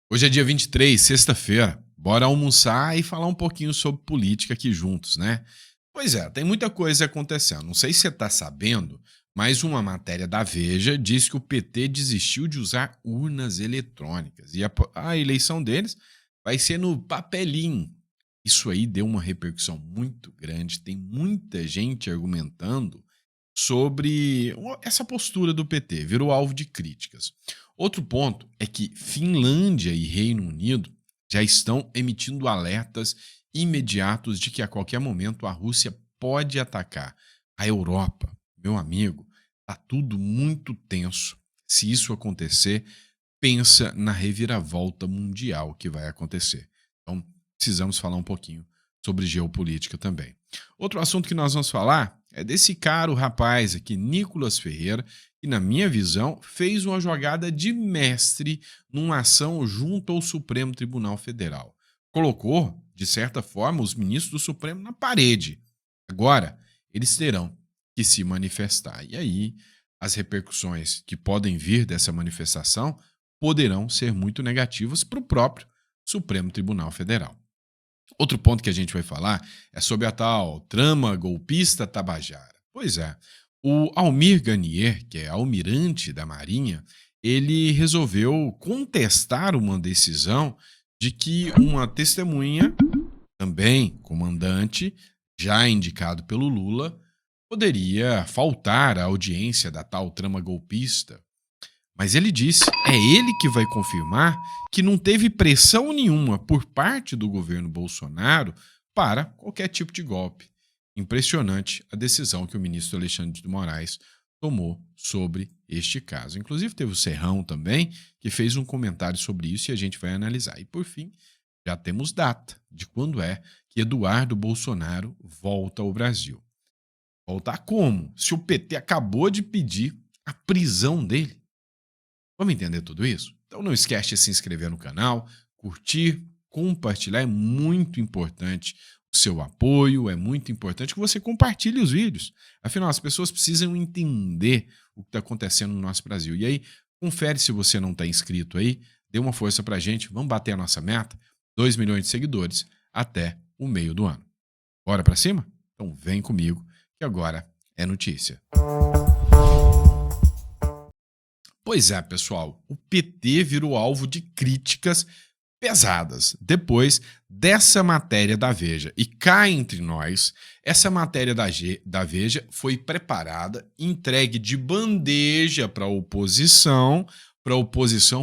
Hoje é dia 23, sexta-feira. Bora almoçar e falar um pouquinho sobre política aqui juntos, né? Pois é, tem muita coisa acontecendo. Não sei se você está sabendo, mas uma matéria da Veja diz que o PT desistiu de usar urnas eletrônicas e a eleição deles vai ser no papelinho. Isso aí deu uma repercussão muito grande. Tem muita gente argumentando sobre essa postura do PT, virou alvo de críticas. Outro ponto é que Finlândia e Reino Unido já estão emitindo alertas imediatos de que a qualquer momento a Rússia pode atacar a Europa. Meu amigo, tá tudo muito tenso. Se isso acontecer, pensa na reviravolta mundial que vai acontecer. Então, precisamos falar um pouquinho sobre geopolítica também. Outro assunto que nós vamos falar é desse caro rapaz aqui, Nicolas Ferreira, que, na minha visão, fez uma jogada de mestre numa ação junto ao Supremo Tribunal Federal. Colocou, de certa forma, os ministros do Supremo na parede. Agora, eles terão que se manifestar. E aí, as repercussões que podem vir dessa manifestação poderão ser muito negativas para o próprio Supremo Tribunal Federal. Outro ponto que a gente vai falar é sobre a tal trama golpista Tabajara. Pois é, o Almir Garnier, que é almirante da Marinha, ele resolveu contestar uma decisão de que uma testemunha, também comandante, já indicado pelo Lula, poderia faltar à audiência da tal trama golpista. Mas ele disse, é ele que vai confirmar que não teve pressão nenhuma por parte do governo Bolsonaro para qualquer tipo de golpe. Impressionante a decisão que o ministro Alexandre de Moraes tomou sobre este caso. Inclusive teve o Serrão também, que fez um comentário sobre isso e a gente vai analisar. E por fim, já temos data de quando é que Eduardo Bolsonaro volta ao Brasil. Voltar como? Se o PT acabou de pedir a prisão dele. Vamos entender tudo isso? Então não esquece de se inscrever no canal, curtir, compartilhar, é muito importante o seu apoio, é muito importante que você compartilhe os vídeos. Afinal, as pessoas precisam entender o que está acontecendo no nosso Brasil. E aí, confere se você não está inscrito aí, dê uma força pra gente, vamos bater a nossa meta, 2 milhões de seguidores até o meio do ano. Bora pra cima? Então vem comigo, que agora é notícia. Pois é, pessoal, o PT virou alvo de críticas pesadas depois dessa matéria da Veja. E cá entre nós, essa matéria da Veja foi preparada, entregue de bandeja para a oposição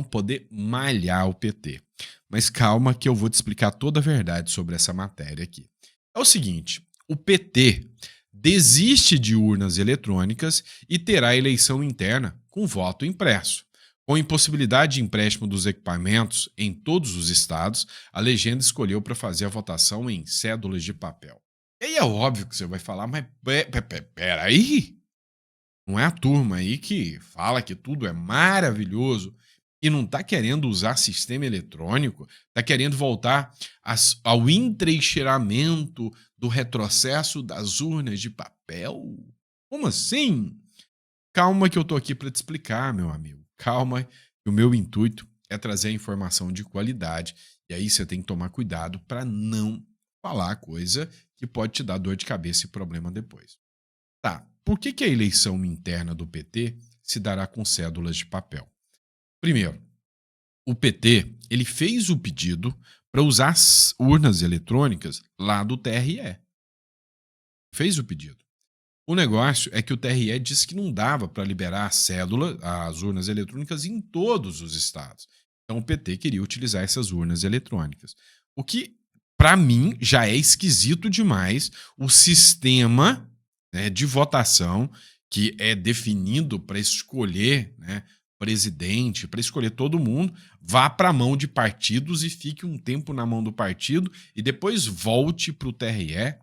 poder malhar o PT. Mas calma que eu vou te explicar toda a verdade sobre essa matéria aqui. É o seguinte, o PT desiste de urnas eletrônicas e terá eleição interna com voto impresso. Com impossibilidade de empréstimo dos equipamentos em todos os estados, a legenda escolheu para fazer a votação em cédulas de papel. E aí é óbvio que você vai falar, mas peraí, não é a turma aí que fala que tudo é maravilhoso e não está querendo usar sistema eletrônico, está querendo voltar ao entrincheiramento do retrocesso das urnas de papel? Como assim? Calma que eu tô aqui para te explicar, meu amigo. Calma, que o meu intuito é trazer a informação de qualidade. E aí você tem que tomar cuidado para não falar coisa que pode te dar dor de cabeça e problema depois. Tá, por que a eleição interna do PT se dará com cédulas de papel? Primeiro, o PT ele fez o pedido para usar as urnas eletrônicas lá do TRE. Fez o pedido. O negócio é que o TRE disse que não dava para liberar a cédula, as urnas eletrônicas, em todos os estados. Então o PT queria utilizar essas urnas eletrônicas. O que, para mim, já é esquisito demais o sistema, né, de votação que é definido para escolher, né, presidente, para escolher todo mundo, vá para a mão de partidos e fique um tempo na mão do partido e depois volte para o TRE.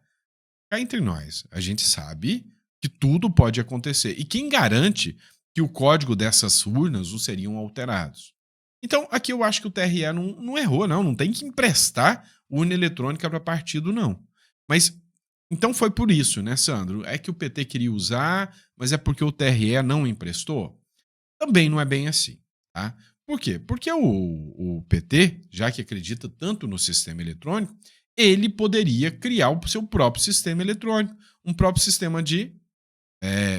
Cá entre nós, a gente sabe que tudo pode acontecer. E quem garante que o código dessas urnas não seriam alterados? Então, aqui eu acho que o TRE não errou, não tem que emprestar urna eletrônica para partido, não. Mas, então foi por isso, né, Sandro? É que o PT queria usar, mas é porque o TRE não emprestou? Também não é bem assim, tá? Por quê? Porque o PT, já que acredita tanto no sistema eletrônico, ele poderia criar o seu próprio sistema eletrônico, um próprio sistema de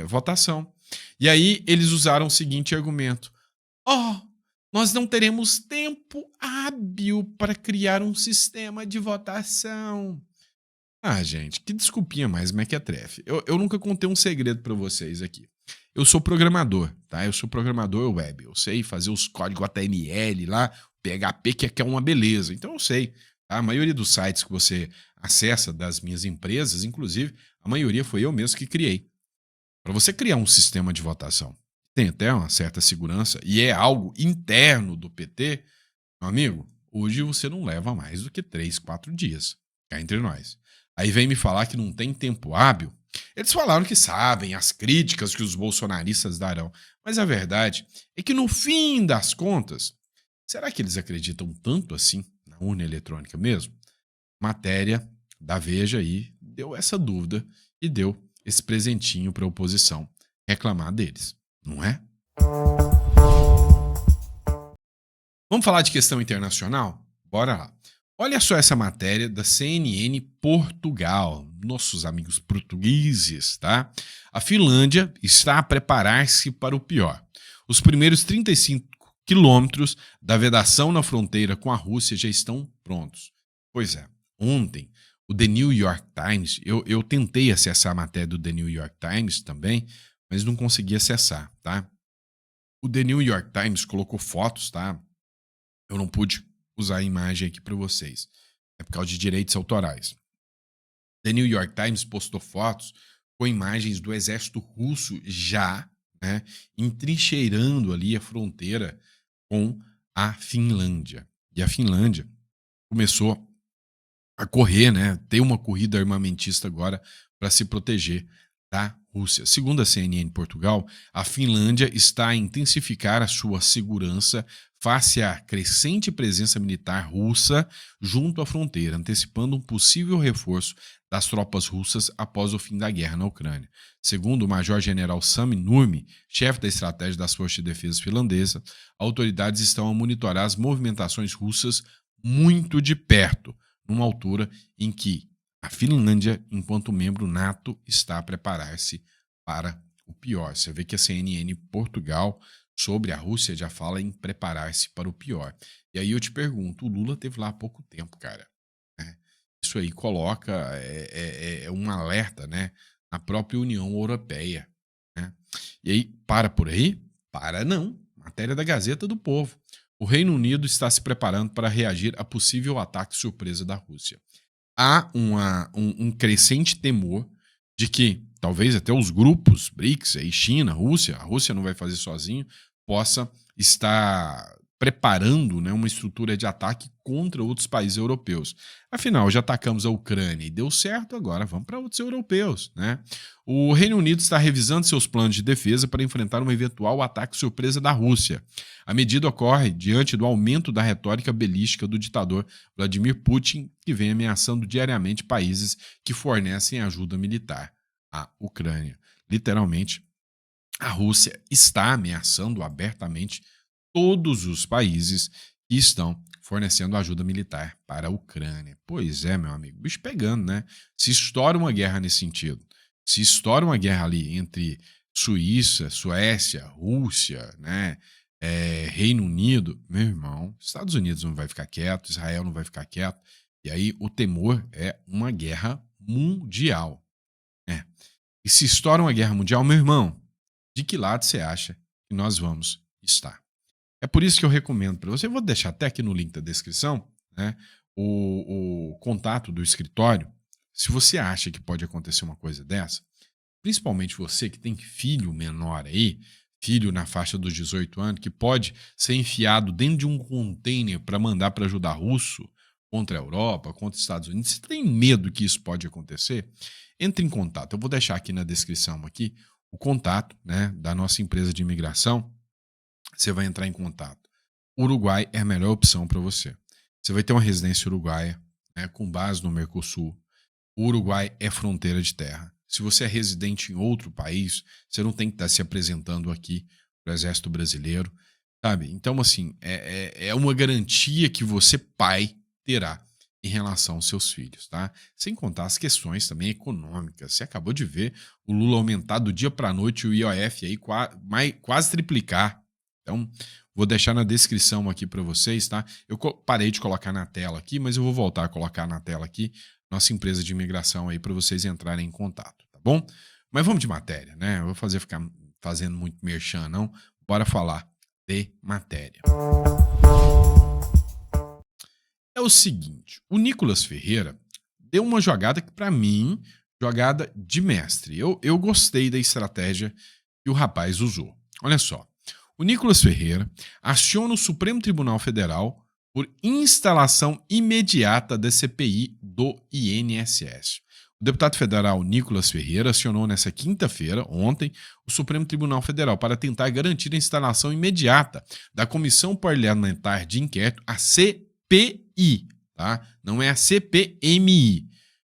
votação. E aí eles usaram o seguinte argumento: oh, nós não teremos tempo hábil para criar um sistema de votação. Ah, gente, que desculpinha mais mequetrefe. Eu nunca contei um segredo pra vocês aqui. Eu sou programador, tá? Eu sou programador web. Eu sei fazer os códigos HTML lá, PHP, que é uma beleza. Então eu sei, tá? A maioria dos sites que você acessa das minhas empresas, inclusive, a maioria foi eu mesmo que criei. Para você criar um sistema de votação, tem até uma certa segurança e é algo interno do PT, meu amigo, hoje você não leva mais do que 3, 4 dias, cá entre nós. Aí vem me falar que não tem tempo hábil. Eles falaram que sabem as críticas que os bolsonaristas darão, mas a verdade é que no fim das contas, será que eles acreditam tanto assim na urna eletrônica mesmo? Matéria da Veja aí deu essa dúvida e deu esse presentinho para a oposição reclamar deles, não é? Vamos falar de questão internacional? Bora lá. Olha só essa matéria da CNN Portugal, nossos amigos portugueses, tá? A Finlândia está a preparar-se para o pior. Os primeiros 35 quilômetros da vedação na fronteira com a Rússia já estão prontos. Pois é, ontem o The New York Times, eu tentei acessar a matéria do The New York Times também, mas não consegui acessar, tá? O The New York Times colocou fotos, tá? Eu não pude usar a imagem aqui para vocês. É por causa de direitos autorais. The New York Times postou fotos com imagens do exército russo já, né, entrincheirando ali a fronteira com a Finlândia. E a Finlândia começou a correr, né, ter uma corrida armamentista agora para se proteger da Rússia. Segundo a CNN Portugal, a Finlândia está a intensificar a sua segurança face à crescente presença militar russa junto à fronteira, antecipando um possível reforço das tropas russas após o fim da guerra na Ucrânia. Segundo o Major-General Sami Nurmi, chefe da estratégia das Forças de Defesa finlandesa, autoridades estão a monitorar as movimentações russas muito de perto, numa altura em que a Finlândia, enquanto membro NATO, está a preparar-se para o pior. Você vê que a CNN Portugal, sobre a Rússia, já fala em preparar-se para o pior. E aí eu te pergunto, o Lula teve lá há pouco tempo, cara. Né? Isso aí coloca um alerta, né, na própria União Europeia. Né? E aí, para por aí? Para não. Matéria da Gazeta do Povo. O Reino Unido está se preparando para reagir a possível ataque surpresa da Rússia. Há um crescente temor de que talvez até os grupos BRICS, aí China, Rússia, a Rússia não vai fazer sozinho, possa estar preparando, né, uma estrutura de ataque contra outros países europeus. Afinal, já atacamos a Ucrânia e deu certo, agora vamos para outros europeus. Né? O Reino Unido está revisando seus planos de defesa para enfrentar um eventual ataque surpresa da Rússia. A medida ocorre diante do aumento da retórica belística do ditador Vladimir Putin, que vem ameaçando diariamente países que fornecem ajuda militar à Ucrânia. Literalmente, a Rússia está ameaçando abertamente todos os países que estão fornecendo ajuda militar para a Ucrânia. Pois é, meu amigo, bicho pegando, né? Se estoura uma guerra nesse sentido, se estoura uma guerra ali entre Suíça, Suécia, Rússia, né, Reino Unido, meu irmão, Estados Unidos não vai ficar quieto, Israel não vai ficar quieto, e aí o temor é uma guerra mundial. Né? E se estoura uma guerra mundial, meu irmão, de que lado você acha que nós vamos estar? É por isso que eu recomendo para você, eu vou deixar até aqui no link da descrição, né, o contato do escritório. Se você acha que pode acontecer uma coisa dessa, principalmente você que tem filho menor aí, filho na faixa dos 18 anos, que pode ser enfiado dentro de um container para mandar para ajudar russo contra a Europa, contra os Estados Unidos, você tem medo que isso pode acontecer? Entre em contato. Eu vou deixar aqui na descrição aqui o contato, né, da nossa empresa de imigração. Você vai entrar em contato. O Uruguai é a melhor opção para você. Você vai ter uma residência uruguaia, né, com base no Mercosul. O Uruguai é fronteira de terra. Se você é residente em outro país, você não tem que estar se apresentando aqui para o Exército Brasileiro. sabe? Então, assim, é uma garantia que você, pai, terá em relação aos seus filhos, tá? Sem contar as questões também econômicas. Você acabou de ver o Lula aumentar do dia para a noite o IOF aí quase triplicar. Então, vou deixar na descrição aqui para vocês, tá? Eu parei de colocar na tela aqui, mas eu vou voltar a colocar na tela aqui nossa empresa de imigração aí para vocês entrarem em contato, tá bom? Mas vamos de matéria, né? Eu vou ficar fazendo muito merchan, não. Bora falar de matéria. É o seguinte, o Nicolas Ferreira deu uma jogada que, para mim, jogada de mestre. Eu gostei da estratégia que o rapaz usou. Olha só, o Nicolas Ferreira aciona o Supremo Tribunal Federal por instalação imediata da CPI do INSS. O deputado federal Nicolas Ferreira acionou nesta quinta-feira, ontem, o Supremo Tribunal Federal para tentar garantir a instalação imediata da Comissão Parlamentar de Inquérito, a CPI, tá? Não é a CPMI,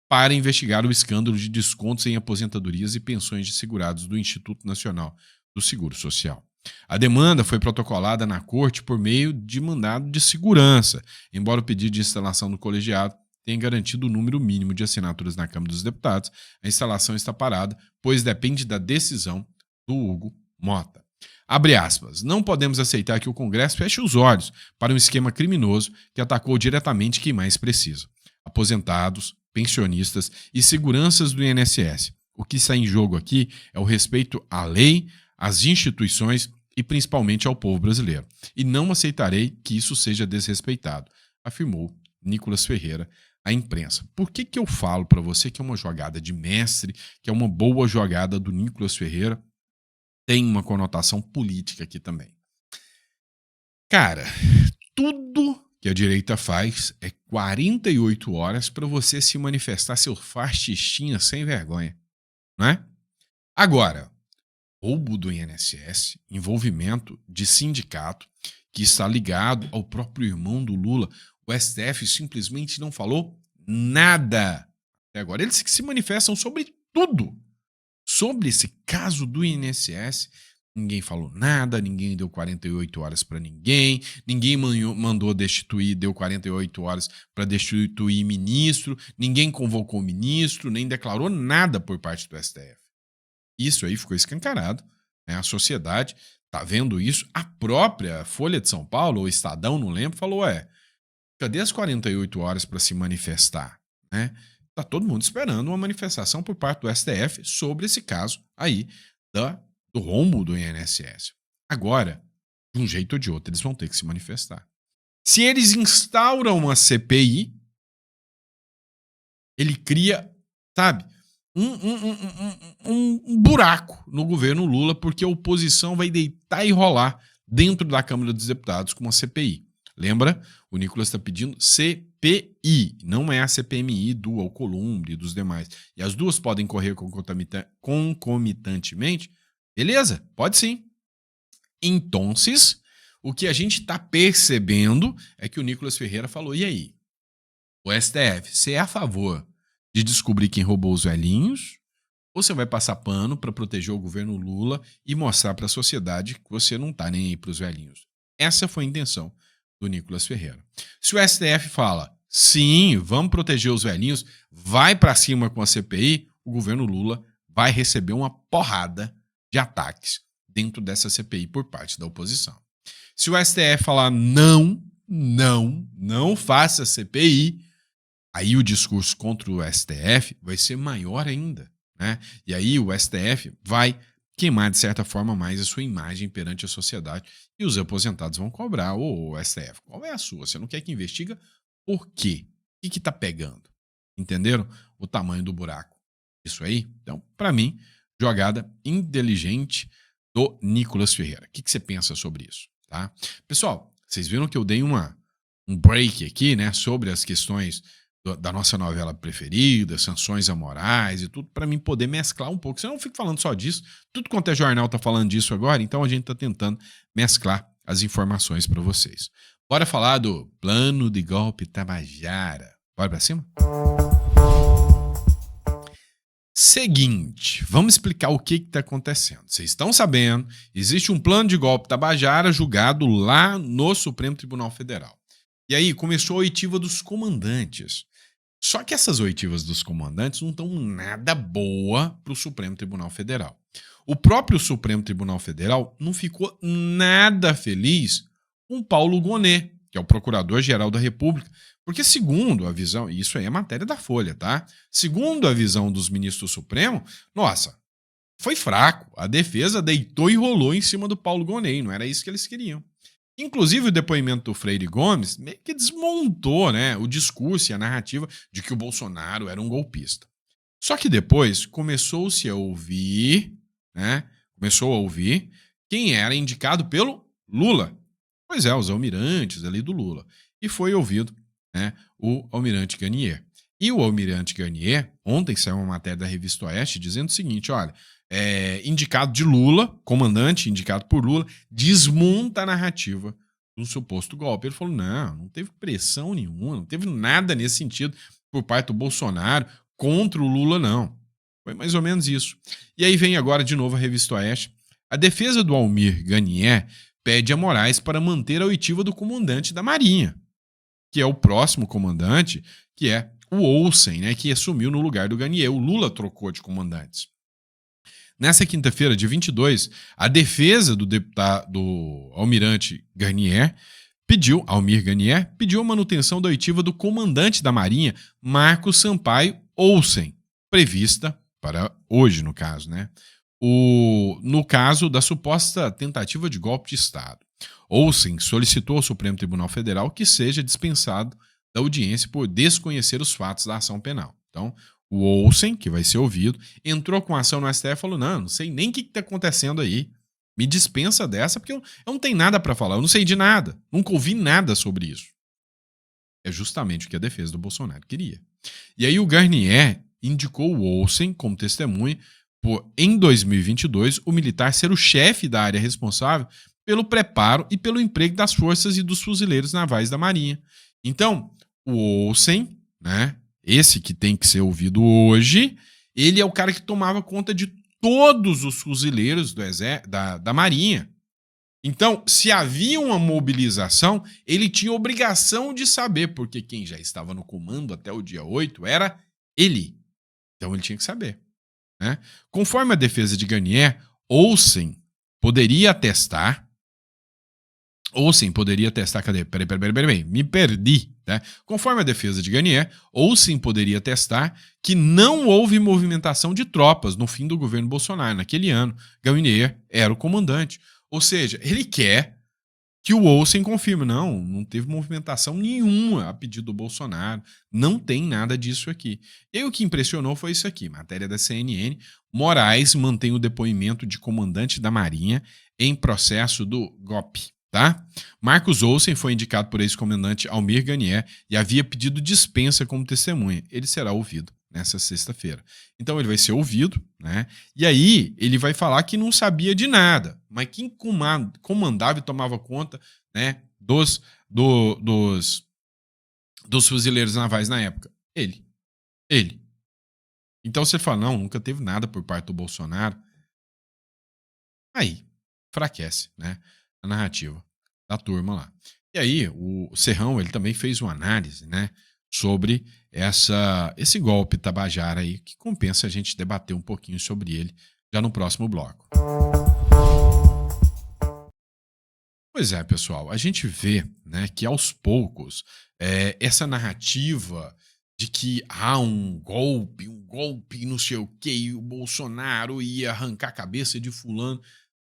para investigar o escândalo de descontos em aposentadorias e pensões de segurados do Instituto Nacional do Seguro Social. A demanda foi protocolada na Corte por meio de mandado de segurança, embora o pedido de instalação do colegiado tenha garantido o número mínimo de assinaturas na Câmara dos Deputados. A instalação está parada, pois depende da decisão do Hugo Mota. Abre aspas, não podemos aceitar que o Congresso feche os olhos para um esquema criminoso que atacou diretamente quem mais precisa. Aposentados, pensionistas e seguranças do INSS. O que está em jogo aqui é o respeito à lei, às instituições e principalmente ao povo brasileiro. E não aceitarei que isso seja desrespeitado, afirmou Nicolas Ferreira à imprensa. Por que eu falo para você que é uma jogada de mestre, que é uma boa jogada do Nicolas Ferreira? Tem uma conotação política aqui também. Cara, tudo que a direita faz é 48 horas para você se manifestar seu fascistinha sem vergonha, não é? Agora, roubo do INSS, envolvimento de sindicato que está ligado ao próprio irmão do Lula, o STF simplesmente não falou nada até agora. Eles que se manifestam sobre tudo. Sobre esse caso do INSS, ninguém falou nada, ninguém deu 48 horas para ninguém, ninguém mandou destituir, deu 48 horas para destituir ministro, ninguém convocou ministro, nem declarou nada por parte do STF. Isso aí ficou escancarado, né? A sociedade está vendo isso. A própria Folha de São Paulo, ou Estadão, não lembro, falou, cadê as 48 horas para se manifestar? Né? Tá todo mundo esperando uma manifestação por parte do STF sobre esse caso aí do rombo do INSS. Agora, de um jeito ou de outro, eles vão ter que se manifestar. Se eles instauram uma CPI, ele cria, sabe, um buraco no governo Lula, porque a oposição vai deitar e rolar dentro da Câmara dos Deputados com uma CPI. Lembra? O Nicolas está pedindo CPI, não é a CPMI do Alcolumbre e dos demais. E as duas podem correr concomitantemente? Beleza, pode sim. Então, o que a gente está percebendo é que o Nicolas Ferreira falou, e aí? O STF, você é a favor de descobrir quem roubou os velhinhos? Ou você vai passar pano para proteger o governo Lula e mostrar para a sociedade que você não está nem aí para os velhinhos? Essa foi a intenção do Nicolas Ferreira. Se o STF fala, sim, vamos proteger os velhinhos, vai para cima com a CPI, o governo Lula vai receber uma porrada de ataques dentro dessa CPI por parte da oposição. Se o STF falar não faça CPI, aí o discurso contra o STF vai ser maior ainda, né? E aí o STF vai queimar, de certa forma, mais a sua imagem perante a sociedade e os aposentados vão cobrar. Ô, STF, qual é a sua? Você não quer que investiga? Por quê? O que tá pegando? Entenderam o tamanho do buraco? Isso aí? Então, para mim, jogada inteligente do Nicolas Ferreira. O que você pensa sobre isso? Tá? Pessoal, vocês viram que eu dei um break aqui, né, sobre as questões da nossa novela preferida, sanções amorais e tudo, para mim poder mesclar um pouco. Senão eu não fico falando só disso. Tudo quanto é jornal tá falando disso agora, então a gente tá tentando mesclar as informações para vocês. Bora falar do plano de golpe Tabajara. Bora pra cima? Seguinte, vamos explicar o que está acontecendo. Vocês estão sabendo, existe um plano de golpe Tabajara julgado lá no Supremo Tribunal Federal. E aí começou a oitiva dos comandantes. Só que essas oitivas dos comandantes não estão nada boa para o Supremo Tribunal Federal. O próprio Supremo Tribunal Federal não ficou nada feliz com Paulo Gonet, que é o Procurador-Geral da República, porque segundo a visão, e isso aí é matéria da Folha, tá? Segundo a visão dos ministros do Supremo, nossa, foi fraco. A defesa deitou e rolou em cima do Paulo Gonet, não era isso que eles queriam. Inclusive o depoimento do Freire Gomes meio que desmontou, né, o discurso e a narrativa de que o Bolsonaro era um golpista. Só que depois começou-se a ouvir, né, começou a ouvir quem era indicado pelo Lula. Pois é, os almirantes ali do Lula. E foi ouvido, né, o almirante Garnier. E o almirante Garnier, ontem saiu uma matéria da revista Oeste dizendo o seguinte, olha, indicado de Lula, comandante indicado por Lula, desmonta a narrativa do suposto golpe. Ele falou, não teve pressão nenhuma, não teve nada nesse sentido por parte do Bolsonaro contra o Lula, não. Foi mais ou menos isso. E aí vem agora de novo a revista Oeste. A defesa do Almir Garnier pede a Moraes para manter a oitiva do comandante da Marinha, que é o próximo comandante, que é o Olsen, né, que assumiu no lugar do Garnier. O Lula trocou de comandantes. Nessa quinta-feira, dia 22, a defesa do almirante Garnier Almir Garnier pediu a manutenção da oitiva do comandante da Marinha, Marcos Sampaio Olsen, prevista para hoje, no caso, né? No caso da suposta tentativa de golpe de Estado. Olsen solicitou ao Supremo Tribunal Federal que seja dispensado da audiência por desconhecer os fatos da ação penal. Então, o Olsen, que vai ser ouvido, entrou com ação no STF e falou, não sei nem o que está acontecendo aí. Me dispensa dessa porque eu não tenho nada para falar, eu não sei de nada, nunca ouvi nada sobre isso. É justamente o que a defesa do Bolsonaro queria. E aí o Garnier indicou o Olsen como testemunha por, em 2022, o militar ser o chefe da área responsável pelo preparo e pelo emprego das forças e dos fuzileiros navais da Marinha. Então, o Olsen, né, esse que tem que ser ouvido hoje, ele é o cara que tomava conta de todos os fuzileiros da Marinha. Então, se havia uma mobilização, ele tinha obrigação de saber, porque quem já estava no comando até o dia 8 era ele. Então, ele tinha que saber. Né? Conforme a defesa de Garnier, Olsen poderia atestar. Cadê? Peraí, me perdi. Né? Conforme a defesa de Garnier, Olsen poderia atestar que não houve movimentação de tropas no fim do governo Bolsonaro. Naquele ano, Garnier era o comandante. Ou seja, ele quer que o Olsen confirme. Não teve movimentação nenhuma a pedido do Bolsonaro. Não tem nada disso aqui. E aí o que impressionou foi isso aqui. Matéria da CNN. Moraes mantém o depoimento de comandante da Marinha em processo do golpe. Tá? Marcos Olsen foi indicado por ex-comandante Almir Garnier e havia pedido dispensa como testemunha. Ele será ouvido nessa sexta-feira. Então ele vai ser ouvido, né? E aí ele vai falar que não sabia de nada. Mas quem comandava e tomava conta, né, dos fuzileiros navais na época? Ele. Então você fala, nunca teve nada por parte do Bolsonaro. Aí, enfraquece, né? A narrativa da turma lá. E aí, o Serrão, ele também fez uma análise, né, sobre esse golpe Tabajara aí, que compensa a gente debater um pouquinho sobre ele já no próximo bloco. Pois é, pessoal, a gente vê, né, que aos poucos essa narrativa de que há um golpe, não sei o que, e o Bolsonaro ia arrancar a cabeça de fulano,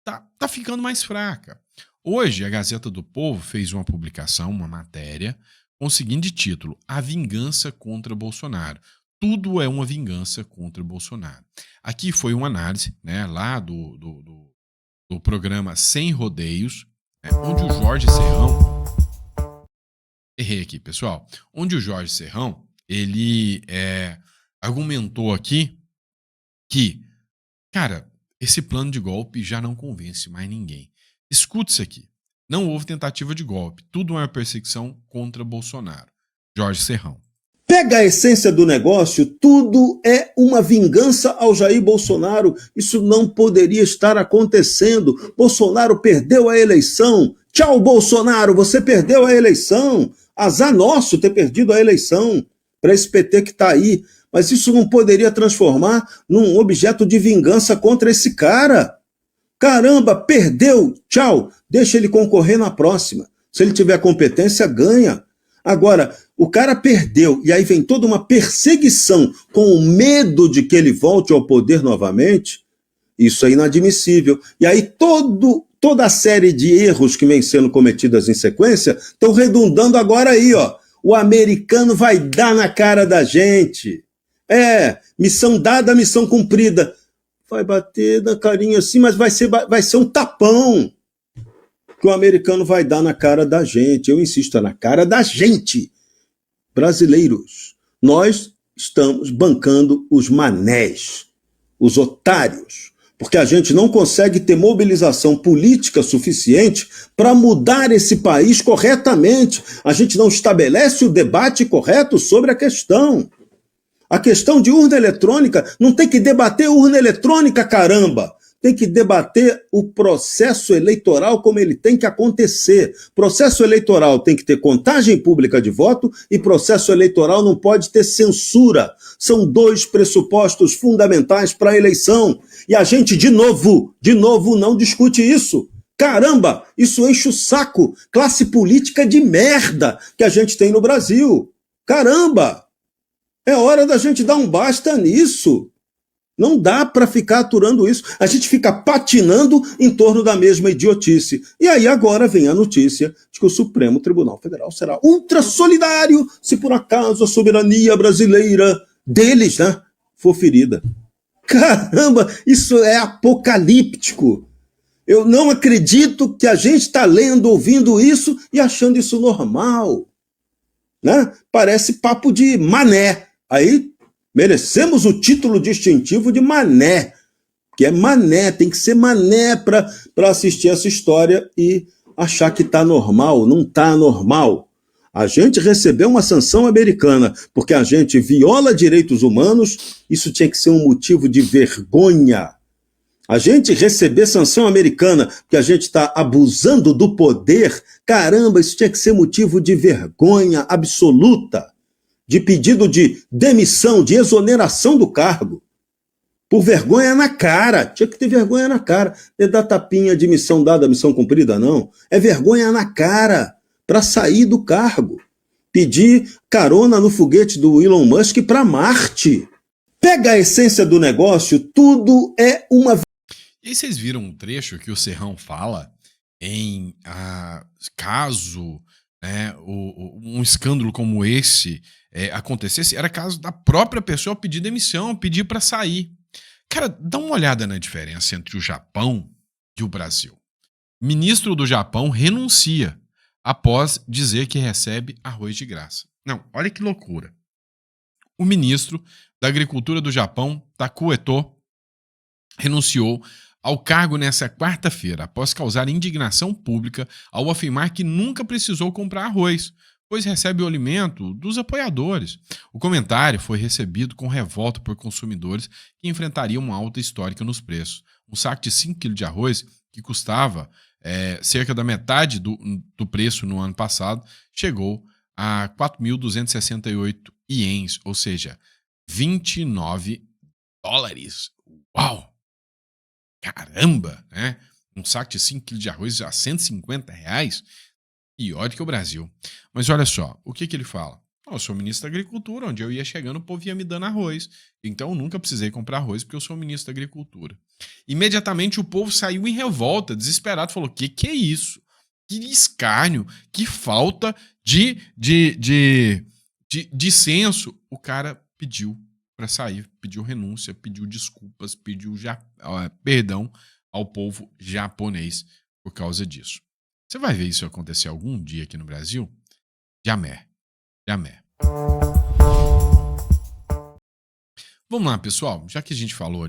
tá ficando mais fraca. Hoje, a Gazeta do Povo fez uma publicação, uma matéria, com o seguinte título: A Vingança contra Bolsonaro. Tudo é uma vingança contra Bolsonaro. Aqui foi uma análise, né, lá do programa Sem Rodeios, né, onde o Jorge Serrão... Errei aqui, pessoal. Onde o Jorge Serrão, ele argumentou aqui que, cara, esse plano de golpe já não convence mais ninguém. Escute isso aqui. Não houve tentativa de golpe. Tudo é uma perseguição contra Bolsonaro. Jorge Serrão. Pega a essência do negócio, tudo é uma vingança ao Jair Bolsonaro. Isso não poderia estar acontecendo. Bolsonaro perdeu a eleição. Tchau, Bolsonaro, você perdeu a eleição. Azar nosso ter perdido a eleição para esse PT que está aí. Mas isso não poderia transformar num objeto de vingança contra esse cara. Caramba, perdeu, tchau, deixa ele concorrer na próxima. Se ele tiver competência, ganha. Agora, o cara perdeu e aí vem toda uma perseguição com o medo de que ele volte ao poder novamente. Isso é inadmissível. E aí toda a série de erros que vem sendo cometidas em sequência estão redundando agora aí, ó. O americano vai dar na cara da gente. Missão dada, missão cumprida. Vai bater na carinha assim, mas vai ser um tapão que o americano vai dar na cara da gente. Eu insisto, é na cara da gente. Brasileiros, nós estamos bancando os manés, os otários, porque a gente não consegue ter mobilização política suficiente para mudar esse país corretamente. A gente não estabelece o debate correto sobre a questão. A questão de urna eletrônica, não tem que debater urna eletrônica, caramba! Tem que debater o processo eleitoral como ele tem que acontecer. Processo eleitoral tem que ter contagem pública de voto e processo eleitoral não pode ter censura. São dois pressupostos fundamentais para a eleição. E a gente, de novo, não discute isso. Caramba, isso enche o saco. Classe política de merda que a gente tem no Brasil. Caramba! É hora da gente dar um basta nisso. Não dá para ficar aturando isso. A gente fica patinando em torno da mesma idiotice. E aí agora vem a notícia de que o Supremo Tribunal Federal será ultra solidário se por acaso a soberania brasileira deles, né, for ferida. Caramba, isso é apocalíptico. Eu não acredito que a gente está lendo, ouvindo isso e achando isso normal. Né? Parece papo de mané. Aí merecemos o título distintivo de mané, que é mané, tem que ser mané para assistir essa história e achar que está normal. Não está normal. A gente recebeu uma sanção americana porque a gente viola direitos humanos, isso tinha que ser um motivo de vergonha. A gente receber sanção americana porque a gente está abusando do poder, caramba, isso tinha que ser motivo de vergonha absoluta. De pedido de demissão, de exoneração do cargo. Por vergonha na cara. Tinha que ter vergonha na cara. Não é dar tapinha de missão dada, missão cumprida, não. É vergonha na cara para sair do cargo. Pedir carona no foguete do Elon Musk para Marte. Pega a essência do negócio, tudo é uma... E aí vocês viram um trecho que o Serrão fala em caso um escândalo como esse acontecesse, era caso da própria pessoa pedir demissão, pedir para sair. Cara, dá uma olhada na diferença entre o Japão e o Brasil. Ministro do Japão renuncia após dizer que recebe arroz de graça. Não, olha que loucura. O ministro da Agricultura do Japão, Takuo Eto, renunciou ao cargo nessa quarta-feira, após causar indignação pública ao afirmar que nunca precisou comprar arroz, pois recebe o alimento dos apoiadores. O comentário foi recebido com revolta por consumidores que enfrentariam uma alta histórica nos preços. Um saco de 5 kg de arroz, que custava cerca da metade do preço no ano passado, chegou a 4.268 ienes, ou seja, 29 dólares. Uau! Caramba, né? Um saco de 5 kg de arroz a R$150? Pior que o Brasil. Mas olha só, o que ele fala? Eu sou ministro da Agricultura, onde eu ia chegando, o povo ia me dando arroz. Então eu nunca precisei comprar arroz porque eu sou ministro da Agricultura. Imediatamente o povo saiu em revolta, desesperado, falou, que é isso? Que escárnio, que falta de senso. O cara pediu para sair, pediu renúncia, pediu desculpas, pediu perdão ao povo japonês por causa disso. Você vai ver isso acontecer algum dia aqui no Brasil? Jamais. Vamos lá, pessoal. Já que a gente falou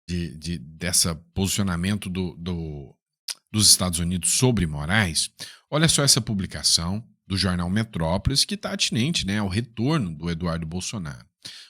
desse posicionamento dos Estados Unidos sobre Moraes, olha só essa publicação do jornal Metrópolis que está atinente, né, ao retorno do Eduardo Bolsonaro.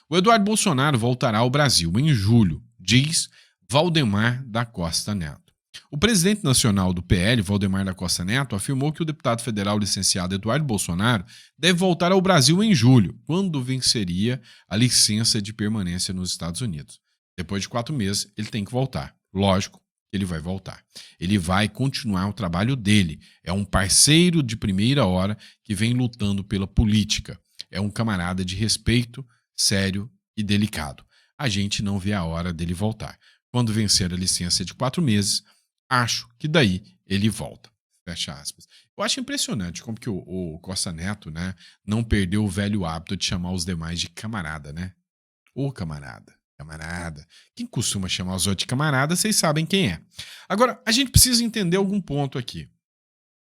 O Eduardo Bolsonaro voltará ao Brasil em julho, diz Valdemar da Costa Neto. O presidente nacional do PL, Valdemar da Costa Neto, afirmou que o deputado federal licenciado Eduardo Bolsonaro deve voltar ao Brasil em julho, quando venceria a licença de permanência nos Estados Unidos. Depois de 4 meses, ele tem que voltar. Lógico, ele vai voltar. Ele vai continuar o trabalho dele. É um parceiro de primeira hora que vem lutando pela política. É um camarada de respeito, sério e delicado. A gente não vê a hora dele voltar. Quando vencer a licença de 4 meses, acho que daí ele volta. Fecha aspas. Eu acho impressionante como que o Costa Neto, né, não perdeu o velho hábito de chamar os demais de camarada, né? Ô camarada. Camarada. Quem costuma chamar os outros de camarada, vocês sabem quem é. Agora, a gente precisa entender algum ponto aqui.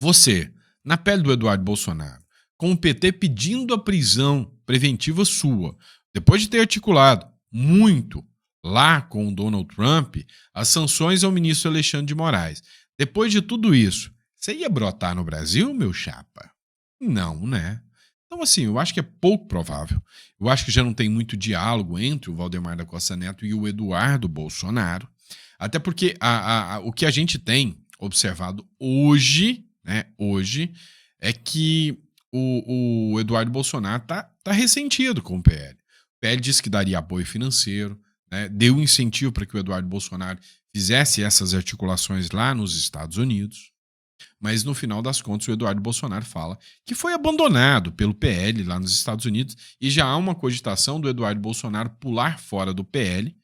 Você, na pele do Eduardo Bolsonaro, com o PT pedindo a prisão preventiva sua, depois de ter articulado muito lá com o Donald Trump as sanções ao ministro Alexandre de Moraes, depois de tudo isso, você ia brotar no Brasil, meu chapa? Não, né? Então, assim, eu acho que é pouco provável. Eu acho que já não tem muito diálogo entre o Valdemar da Costa Neto e o Eduardo Bolsonaro. Até porque o que a gente tem observado hoje, né, é que o Eduardo Bolsonaro tá ressentido com o PL. O PL disse que daria apoio financeiro, né, deu incentivo para que o Eduardo Bolsonaro fizesse essas articulações lá nos Estados Unidos. Mas no final das contas o Eduardo Bolsonaro fala que foi abandonado pelo PL lá nos Estados Unidos e já há uma cogitação do Eduardo Bolsonaro pular fora do PL,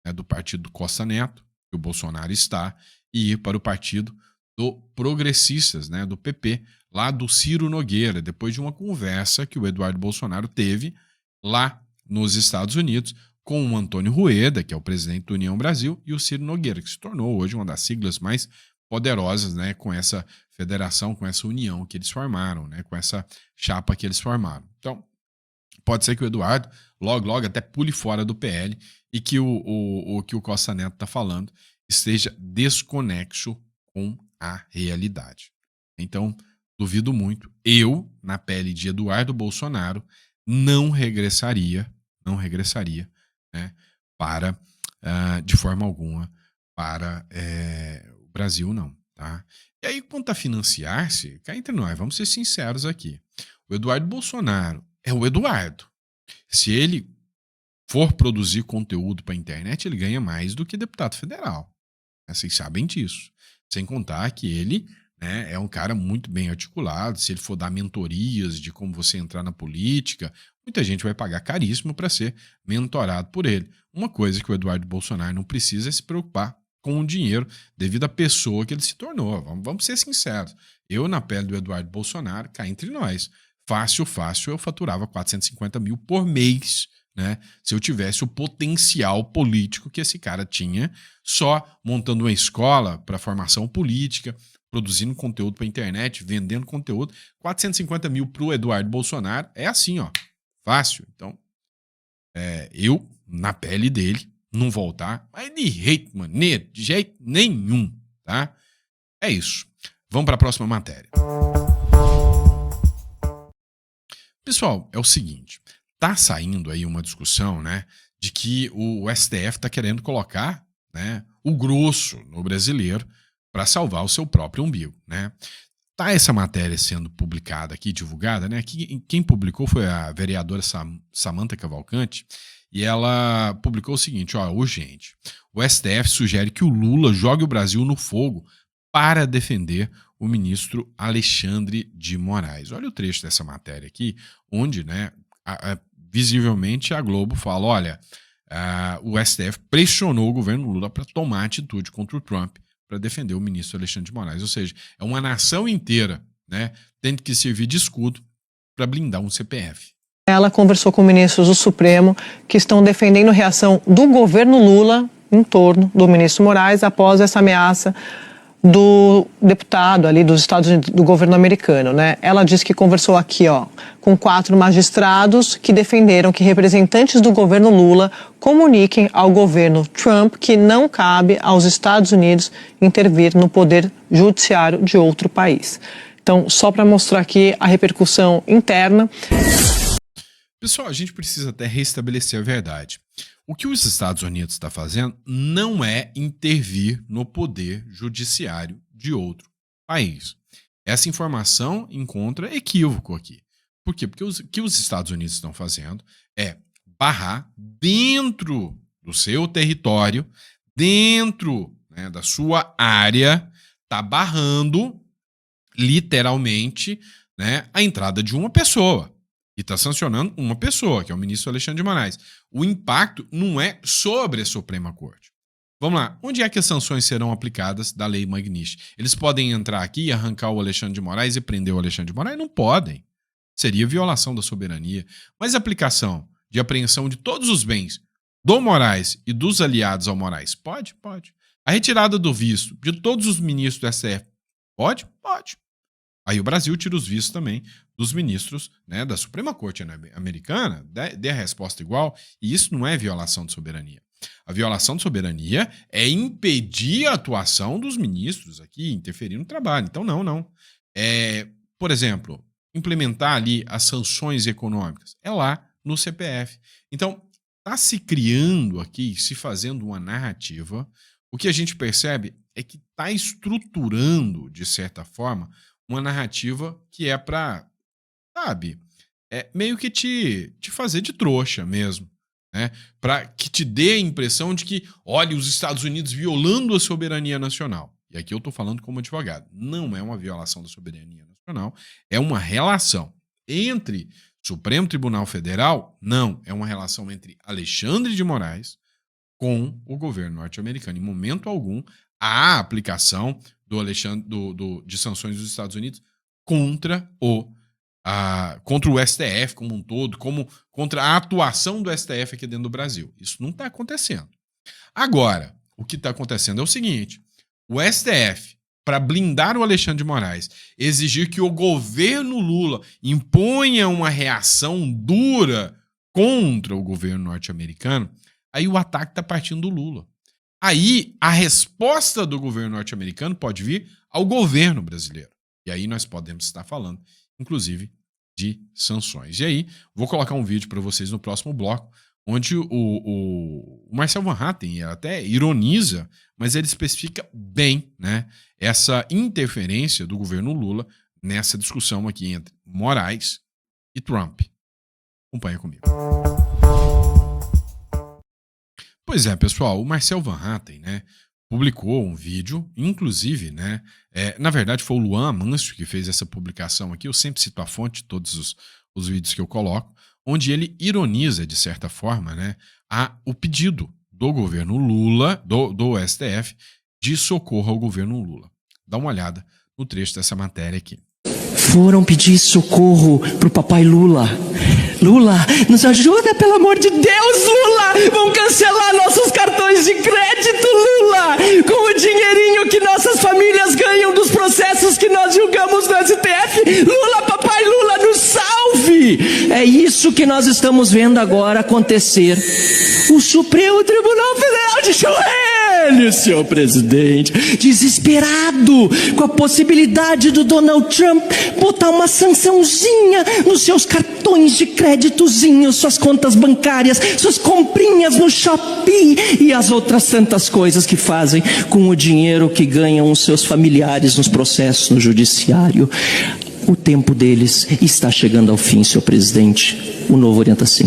né, do partido do Costa Neto, que o Bolsonaro está, e ir para o partido do Progressistas, né, do PP, lá do Ciro Nogueira, depois de uma conversa que o Eduardo Bolsonaro teve lá nos Estados Unidos com o Antônio Rueda, que é o presidente do União Brasil, e o Ciro Nogueira, que se tornou hoje uma das siglas mais poderosas, né, com essa federação, com essa união que eles formaram, né, com essa chapa que eles formaram. Então, pode ser que o Eduardo logo até pule fora do PL e que o que o Costa Neto está falando esteja desconexo com a realidade. Então, duvido muito. Eu, na pele de Eduardo Bolsonaro, não regressaria, né, para, de forma alguma, para o Brasil, não. Tá? E aí, quanto a financiar-se, cá entre nós, vamos ser sinceros aqui. O Eduardo Bolsonaro é o Eduardo. Se ele for produzir conteúdo para a internet, ele ganha mais do que deputado federal. Vocês sabem disso. Sem contar que ele, né, é um cara muito bem articulado. Se ele for dar mentorias de como você entrar na política, muita gente vai pagar caríssimo para ser mentorado por ele. Uma coisa que o Eduardo Bolsonaro não precisa é se preocupar com o dinheiro devido à pessoa que ele se tornou. Vamos ser sinceros. Eu, na pele do Eduardo Bolsonaro, cá entre nós, fácil, eu faturava 450 mil por mês, né, se eu tivesse o potencial político que esse cara tinha, só montando uma escola para formação política, produzindo conteúdo para internet, vendendo conteúdo. 450 mil para o Eduardo Bolsonaro é assim, ó, fácil. Então, eu, na pele dele, não voltar, mas de jeito nenhum, tá? É isso. Vamos para a próxima matéria. Pessoal, é o seguinte, tá saindo aí uma discussão, né, de que o STF tá querendo colocar, né, o grosso no brasileiro para salvar o seu próprio umbigo, né? Tá essa matéria sendo publicada aqui, divulgada, né? Quem publicou foi a vereadora Samantha Cavalcante, e ela publicou o seguinte, ó, urgente. O STF sugere que o Lula jogue o Brasil no fogo para defender o ministro Alexandre de Moraes. Olha o trecho dessa matéria aqui, onde, né, visivelmente a Globo fala, olha, o STF pressionou o governo Lula para tomar atitude contra o Trump para defender o ministro Alexandre de Moraes. Ou seja, é uma nação inteira, né, tendo que servir de escudo para blindar um CPF. Ela conversou com ministros do Supremo que estão defendendo a reação do governo Lula em torno do ministro Moraes após essa ameaça do deputado ali dos Estados Unidos, do governo americano, né? Ela disse que conversou aqui, ó, com 4 magistrados que defenderam que representantes do governo Lula comuniquem ao governo Trump que não cabe aos Estados Unidos intervir no poder judiciário de outro país. Então, só para mostrar aqui a repercussão interna. Pessoal, a gente precisa até restabelecer a verdade. O que os Estados Unidos está fazendo não é intervir no poder judiciário de outro país. Essa informação encontra equívoco aqui. Por quê? Porque o que os Estados Unidos estão fazendo é barrar dentro do seu território, dentro, né, da sua área, está barrando literalmente, né, a entrada de uma pessoa. E está sancionando uma pessoa, que é o ministro Alexandre de Moraes. O impacto não é sobre a Suprema Corte. Vamos lá. Onde é que as sanções serão aplicadas da Lei Magnitsky? Eles podem entrar aqui e arrancar o Alexandre de Moraes e prender o Alexandre de Moraes? Não podem. Seria violação da soberania. Mas a aplicação de apreensão de todos os bens do Moraes e dos aliados ao Moraes? Pode? Pode. A retirada do visto de todos os ministros do STF? Pode? Pode. Aí o Brasil tira os vistos também dos ministros, né, da Suprema Corte americana, dê a resposta igual, e isso não é violação de soberania. A violação de soberania é impedir a atuação dos ministros aqui, interferir no trabalho. Então, não. Por exemplo, implementar ali as sanções econômicas. É lá no CPF. Então, está se criando aqui, se fazendo uma narrativa. O que a gente percebe é que está estruturando, de certa forma, uma narrativa que é para, sabe, meio que te fazer de trouxa mesmo, né? Para que te dê a impressão de que, olha, os Estados Unidos violando a soberania nacional. E aqui eu estou falando como advogado. Não é uma violação da soberania nacional, é uma relação entre Supremo Tribunal Federal, não, é uma relação entre Alexandre de Moraes com o governo norte-americano. Em momento algum, há aplicação de sanções dos Estados Unidos contra o STF como um todo, contra a atuação do STF aqui dentro do Brasil. Isso não está acontecendo. Agora, o que está acontecendo é o seguinte: o STF, para blindar o Alexandre de Moraes, exigir que o governo Lula imponha uma reação dura contra o governo norte-americano, aí o ataque está partindo do Lula. Aí a resposta do governo norte-americano pode vir ao governo brasileiro. E aí nós podemos estar falando, inclusive, de sanções. E aí, vou colocar um vídeo para vocês no próximo bloco, onde o Marcel Van Hatten até ironiza, mas ele especifica bem, né, essa interferência do governo Lula nessa discussão aqui entre Moraes e Trump. Acompanha comigo. Pois é, pessoal, o Marcel Van Hatten, né, publicou um vídeo, inclusive, né, na verdade foi o Luan Amâncio que fez essa publicação aqui, eu sempre cito a fonte de todos os vídeos que eu coloco, onde ele ironiza, de certa forma, né, o pedido do governo Lula, do STF, de socorro ao governo Lula. Dá uma olhada no trecho dessa matéria aqui. Foram pedir socorro pro papai Lula. Lula, nos ajuda, pelo amor de Deus, Lula! Vão cancelar nossos cartões de crédito, Lula! Com o dinheirinho que nossas famílias ganham dos processos que nós julgamos no STF. Lula, papai Lula, nos salve! É isso que nós estamos vendo agora acontecer. O Supremo Tribunal Federal de joelhos, senhor presidente, desesperado com a possibilidade do Donald Trump botar uma sançãozinha nos seus cartões de créditozinho, suas contas bancárias, suas comprinhas no Shopee e as outras tantas coisas que fazem com o dinheiro que ganham os seus familiares nos processos no judiciário. O tempo deles está chegando ao fim, senhor presidente. O Novo orienta assim.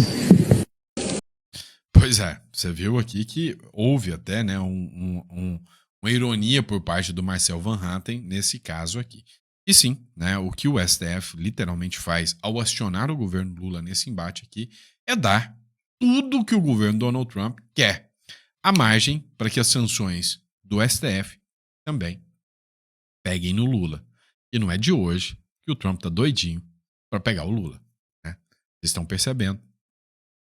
Pois é, você viu aqui que houve até, né, uma ironia por parte do Marcel Van Hatten nesse caso aqui. E sim, né, o que o STF literalmente faz ao acionar o governo Lula nesse embate aqui é dar tudo que o governo Donald Trump quer, à margem para que as sanções do STF também peguem no Lula. E não é de hoje que o Trump tá doidinho para pegar o Lula, né? Vocês estão percebendo.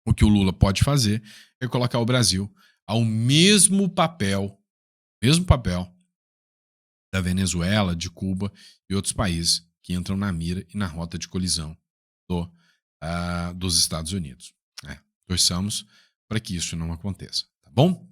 O que o Lula pode fazer é colocar o Brasil ao mesmo papel da Venezuela, de Cuba e outros países que entram na mira e na rota de colisão dos Estados Unidos. Torçamos para que isso não aconteça, tá bom?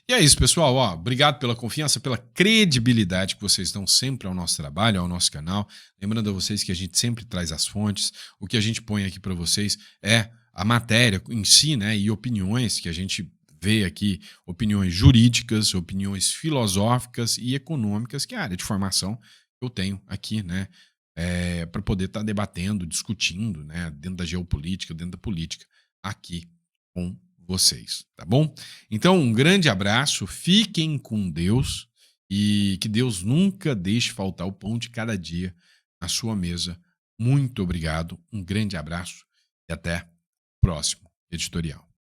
E é isso, pessoal. Ó, obrigado pela confiança, pela credibilidade que vocês dão sempre ao nosso trabalho, ao nosso canal. Lembrando a vocês que a gente sempre traz as fontes. O que a gente põe aqui para vocês é a matéria em si, né? E opiniões que a gente vê aqui, opiniões jurídicas, opiniões filosóficas e econômicas, que é a área de formação que eu tenho aqui, né? Para poder estar debatendo, discutindo, né? Dentro da geopolítica, dentro da política, aqui com vocês, tá bom? Então, um grande abraço, fiquem com Deus e que Deus nunca deixe faltar o pão de cada dia na sua mesa. Muito obrigado, um grande abraço e até o próximo editorial.